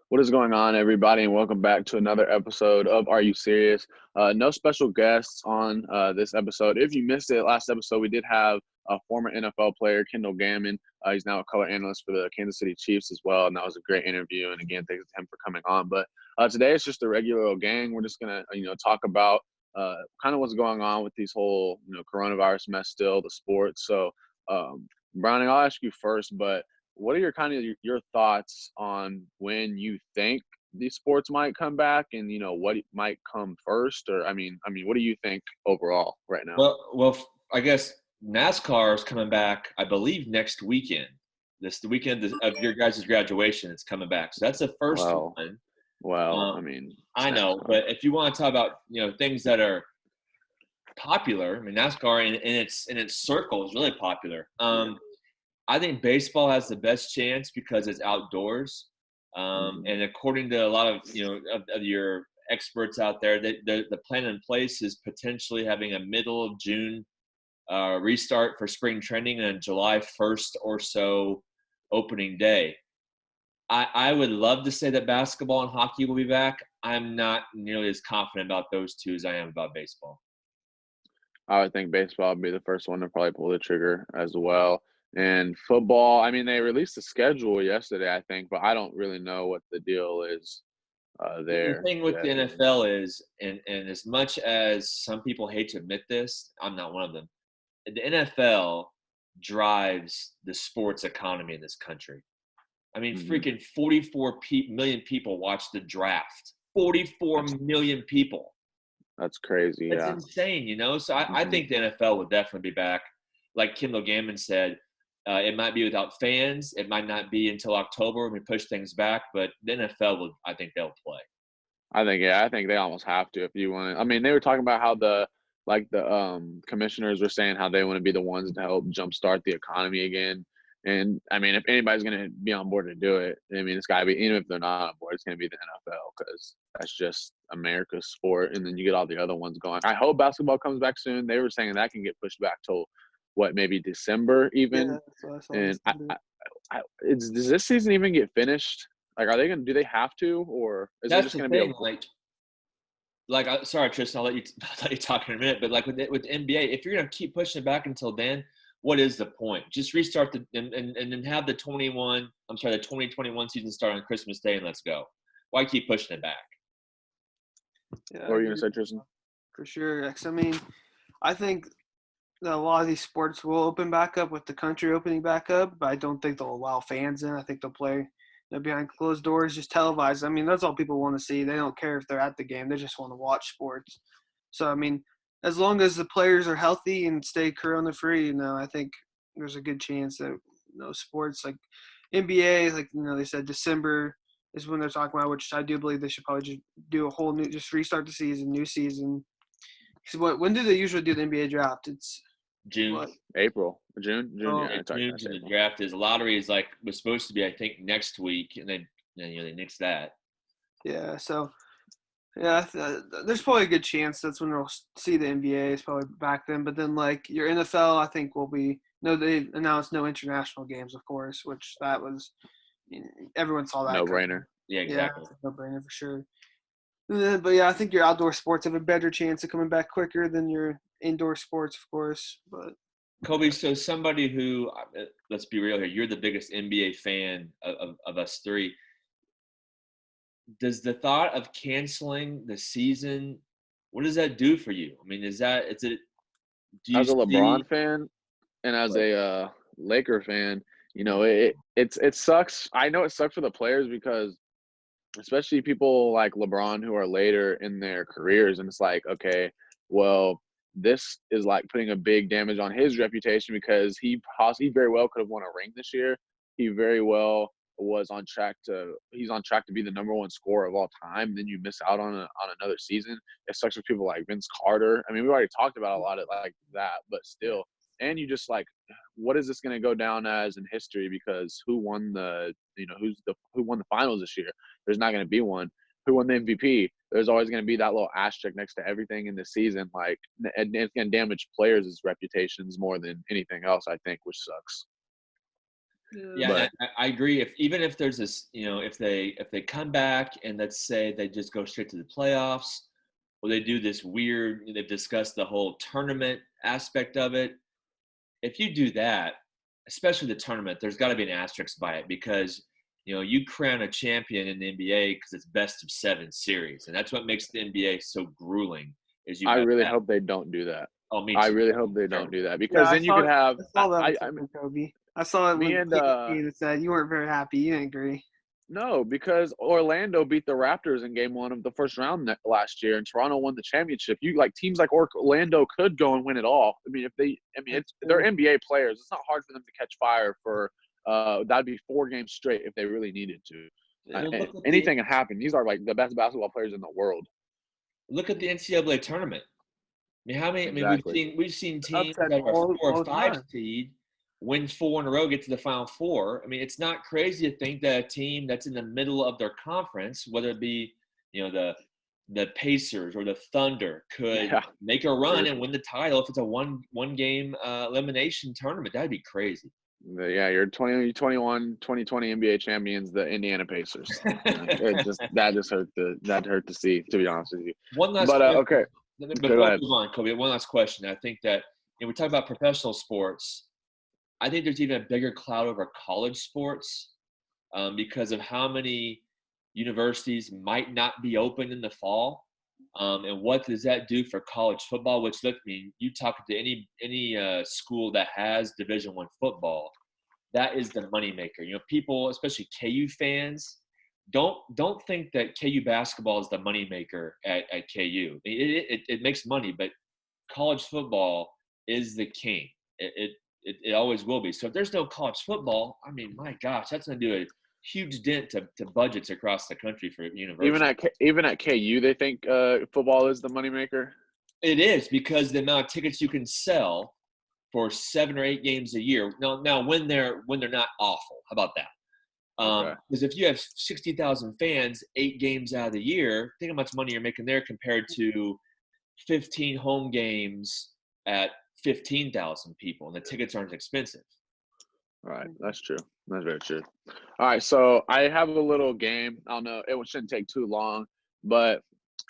What is going on, everybody, and welcome back to another episode of Are You Serious? No special guests on this episode. If you missed it, last episode we did have a former NFL player, Kendall Gammon. He's now a color analyst for the Kansas City Chiefs as well, and that was a great interview. And again, thanks to him for coming on. But today it's just a regular old gang. We're just gonna talk about kind of what's going on with these whole coronavirus mess still, the sports. So Browning, I'll ask you first, but what are your thoughts on when you think these sports might come back, and what might come first, or what do you think overall right now? I guess NASCAR is coming back, I believe, next weekend. The weekend of your guys' graduation, it's coming back. So that's the first Well, one. well, I know, but if you want to talk about things that are popular, I mean NASCAR in its circle is really popular. I think baseball has the best chance because it's outdoors, and according to a lot of of your experts out there, the plan in place is potentially having a middle of June restart for spring training and a July 1st or so opening day. I would love to say that basketball and hockey will be back. I'm not nearly as confident about those two as I am about baseball. I would think baseball would be the first one to probably pull the trigger as well. And football, they released the schedule yesterday, I think, but I don't really know what the deal is The there thing with yet. the NFL is, and as much as some people hate to admit this, I'm not one of them. The NFL drives the sports economy in this country. I mean, freaking 44 million people watch the draft. 44 million people. That's crazy. That's Yeah. insane, So I think the NFL will definitely be back. Like Kendall Gammon said, it might be without fans. It might not be until October when we push things back, but the NFL will. I think they'll play. I think they almost have to if you want to. They were talking about how the commissioners were saying how they want to be the ones to help jumpstart the economy again. And if anybody's going to be on board to do it, it's got to be, even if they're not on board, it's going to be the NFL, because that's just America's sport. And then you get all the other ones going. I hope basketball comes back soon. They were saying that can get pushed back till maybe December even. Yeah, that's what I saw. And does this season even get finished? Like, are they going to? Do they have to, or is it just going to be sorry, Trystan, I'll let you talk in a minute. But like with the NBA, if you're going to keep pushing it back until then, what is the point? Just restart and then have the 2021 season start on Christmas Day and let's go. Why keep pushing it back? Yeah, what are you going to say, Trystan? For sure. I think that a lot of these sports will open back up with the country opening back up, but I don't think they'll allow fans in. I think they'll play behind closed doors, just televised. That's all people want to see. They don't care if they're at the game. They just want to watch sports. So, as long as the players are healthy and stay corona-free, I think there's a good chance that sports like NBA, they said December is when they're talking about, which I do believe they should probably just do a whole new, just restart the season, new season. When do they usually do the NBA draft? It's June, April, June. Yeah, June. And the draft is lottery was supposed to be, I think, next week, and then they nixed that. Yeah, so. Yeah, there's probably a good chance that's when we'll see the NBA is probably back then. But then, your NFL, I think will be they announced no international games, of course, which that was everyone saw that. No brainer. Yeah, exactly. Yeah, no brainer for sure. But yeah, I think your outdoor sports have a better chance of coming back quicker than your indoor sports, of course. But Koby, so somebody who, let's be real here, you're the biggest NBA fan of us three. Does the thought of canceling the season, what does that do for you? As a LeBron fan and as a Laker fan, it sucks. I know it sucks for the players, because especially people like LeBron who are later in their careers, and it's like, okay, well, this is like putting a big damage on his reputation, because he very well could have won a ring this year. He very well he's on track to be the number one scorer of all time. Then you miss out on another season. It sucks for people like Vince Carter. we already talked about a lot of like that, but still. And you just what is this going to go down as in history? Because who won who won the finals this year? There's not going to be one. Who won the MVP? There's always going to be that little asterisk next to everything in the season. And it's going to damage players' reputations more than anything else, I think, which sucks. Yeah, But I agree. Even if there's this, if they come back and let's say they just go straight to the playoffs, or they do this weird, they've discussed the whole tournament aspect of it. If you do that, especially the tournament, there's got to be an asterisk by it because you crown a champion in the NBA because it's best of 7 series, and that's what makes the NBA so grueling. Is you I have really that. hope they don't do that. Oh, me I too. really hope they don't do that because Yeah, then you could have. I saw that I with Kobe. I saw it me when and it said you weren't very happy. You didn't agree. no, because Orlando beat the Raptors in Game 1 of the first round last year, and Toronto won the championship. Teams like Orlando could go and win it all. They're NBA players. It's not hard for them to catch fire for. That'd be 4 games straight if they really needed to. Anything can happen. These are like the best basketball players in the world. Look at the NCAA tournament. I mean, how many? Exactly. I mean, we've seen teams Upset that are 4 all or the 5 time. seed win 4 in a row, get to the Final Four. I mean, it's not crazy to think that a team that's in the middle of their conference, whether it be the Pacers or the Thunder, could make a run and win the title if it's a one game elimination tournament. That'd be crazy. Yeah, you're 2021, 2020 NBA champions, the Indiana Pacers. That hurt to see, to be honest with you. One last question. Okay. Before we move on, Kobe, one last question. I think that we talk about professional sports. I think there's even a bigger cloud over college sports because of how many universities might not be open in the fall. And what does that do for college football? Which, look, I mean, you talk to any school that has Division I football, that is the moneymaker. People, especially KU fans, don't think that KU basketball is the moneymaker at KU. It makes money, but college football is the king. It always will be. So if there's no college football, I mean, my gosh, that's going to do a huge dent to budgets across the country for universities. Even at KU, they think football is the moneymaker. It is, because the amount of tickets you can sell for 7 or 8 games a year. Now when they're not awful, how about that? Because if you have 60,000 fans, 8 games out of the year, think how much money you're making there compared to 15 home games at 15,000 people, and the tickets aren't expensive. Right, that's true. That's very true. All right, so I have a little game. I don't know, it shouldn't take too long, but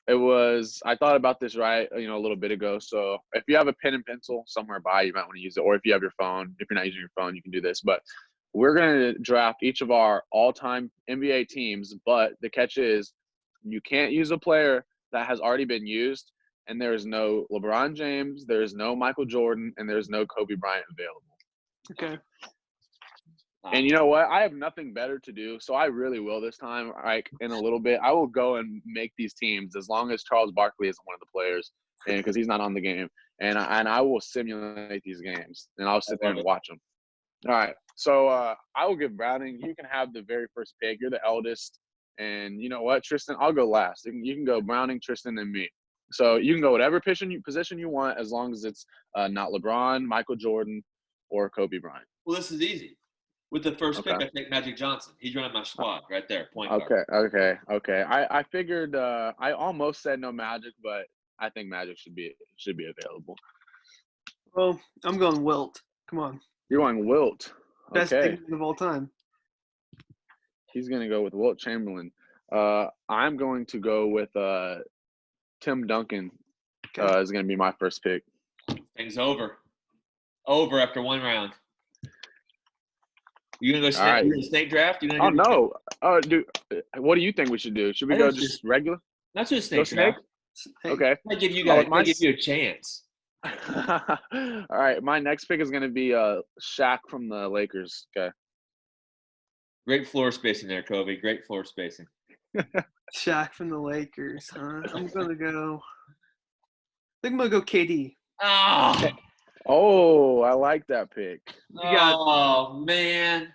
I thought about this a little bit ago. So if you have a pen and pencil somewhere by, you might want to use it, or if you have your phone. If you're not using your phone, you can do this. But we're going to draft each of our all-time NBA teams, but the catch is you can't use a player that has already been used, and there is no LeBron James, there is no Michael Jordan, and there's no Kobe Bryant available. Okay. And you know what? I have nothing better to do, so I really will this time. In a little bit, I will go and make these teams as long as Charles Barkley isn't one of the players, and because he's not on the game. And I will simulate these games, and I'll sit there and watch them. All right. So I will give Browning. You can have the very first pick. You're the eldest, and you know what, Trystan? I'll go last. You can go Browning, Trystan, and me. So you can go whatever position you want, as long as it's not LeBron, Michael Jordan, or Kobe Bryant. Well, this is easy. With the first pick, I take Magic Johnson. He's running my squad right there, point guard. Okay. I figured I almost said no Magic, but I think Magic should be available. Well, I'm going Wilt. Come on. You're going Wilt. Best big man of all time. He's going to go with Wilt Chamberlain. I'm going to go with Tim Duncan. Is going to be my first pick. Thing's over. Over after 1 round. You gonna go snake draft? No. Dude, what do you think we should do? Should we go just regular? Not just snake draft. Okay. I give you a chance. All right. My next pick is gonna be Shaq from the Lakers. Okay. Great floor spacing there, Kobe. Great floor spacing. Shaq from the Lakers, huh? I think I'm gonna go KD. Oh, I like that pick. Man.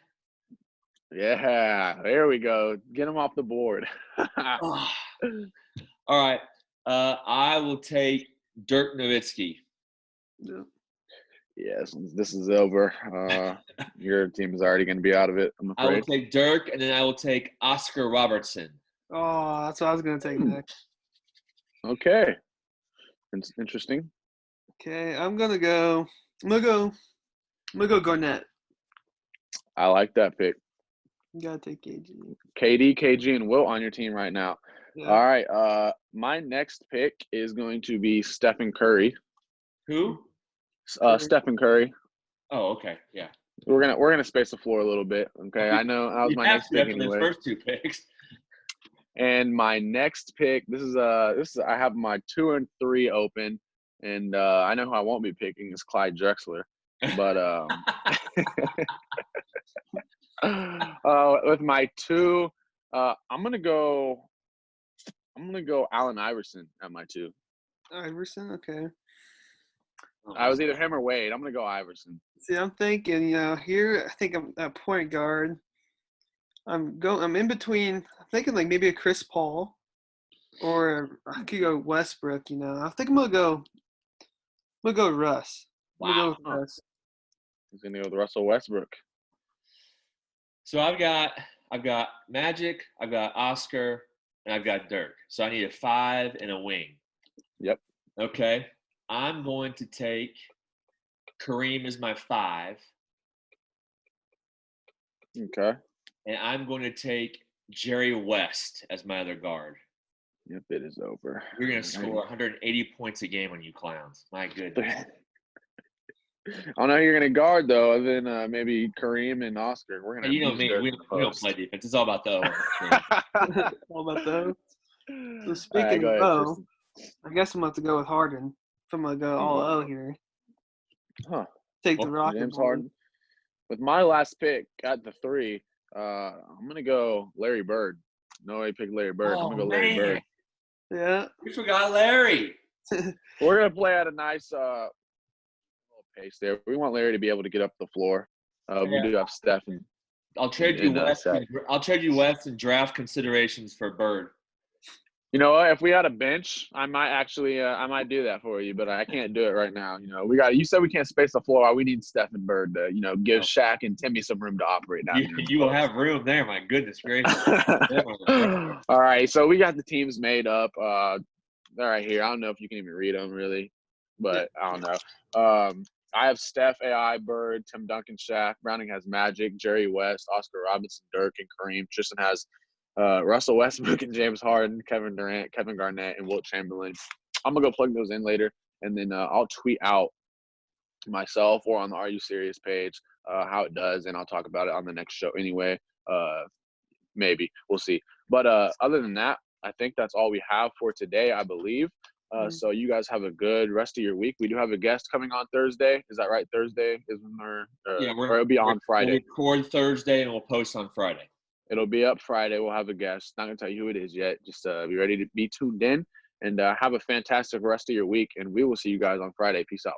Yeah, there we go. Get him off the board. All right. I will take Dirk Nowitzki. Yes, this is over. Your team is already going to be out of it, I'm afraid. I will take Dirk, and then I will take Oscar Robertson. Oh, that's what I was going to take next. Okay. Interesting. Okay, I'm gonna go Garnett. I like that pick. You gotta take KG. KD, KG, and Wilt on your team right now. Yeah. All right. My next pick is going to be Stephen Curry. Who? Stephen Curry. Oh, okay. Yeah. We're gonna space the floor a little bit. Okay. I know that was my next pick after anyway. the first two picks. And my next pick, this is I have my 2 and 3 open, and I know who I won't be picking is Clyde Drexler, but with my 2, I'm gonna go Allen Iverson at my 2. Iverson, okay. I was either him or Wade. I'm gonna go Iverson. See, I'm thinking, here I think I'm at point guard. I'm in between. I'm thinking like maybe a Chris Paul, or I could go Westbrook. I think I'm gonna go Russ. I'm gonna go with Russ. He's gonna go with Russell Westbrook. So I've got Magic, I've got Oscar, and I've got Dirk. So I need a 5 and a wing. Yep. Okay. I'm going to take Kareem as my 5. Okay. And I'm going to take Jerry West as my other guard. Yep, it is over. You're going to score 180 points a game on you clowns. My goodness. I don't know who you're going to guard, though, other than maybe Kareem and Oscar. We're going to me. We don't play defense. It's all about the O. All about those. So speaking of O, I guess I'm going to have to go with Harden. If I'm going to go all O here. Huh. Take the Rocket. James Harden. With my last pick at the 3, I'm going to go Larry Bird. No, I picked Larry Bird. I'm going to go Larry Bird. Yeah. We forgot Larry. We're going to play at a nice little pace there. We want Larry to be able to get up the floor. We do have Steph. I'll trade you West. I'll trade you West and draft considerations for Bird. You know what? If we had a bench, I might do that for you, but I can't do it right now. You said we can't space the floor. We need Steph and Bird to, give Shaq and Timmy some room to operate now. You will have room there. My goodness gracious. All right. So we got the teams made up. All right here. I don't know if you can even read them really, but I don't know. I have Steph, AI, Bird, Tim Duncan, Shaq. Browning has Magic, Jerry West, Oscar Robinson, Dirk, and Kareem. Trystan has Russell Westbrook and James Harden, Kevin Durant, Kevin Garnett, and Wilt Chamberlain. I'm going to go plug those in later, and then I'll tweet out myself or on the Are You Serious page how it does, and I'll talk about it on the next show anyway. Maybe. We'll see. But other than that, I think that's all we have for today, I believe. So you guys have a good rest of your week. We do have a guest coming on Thursday. Is that right? Thursday is when or it'll be on Friday. We'll record Thursday and we'll post on Friday. It'll be up Friday. We'll have a guest. Not going to tell you who it is yet. Just be ready to be tuned in and have a fantastic rest of your week. And we will see you guys on Friday. Peace out.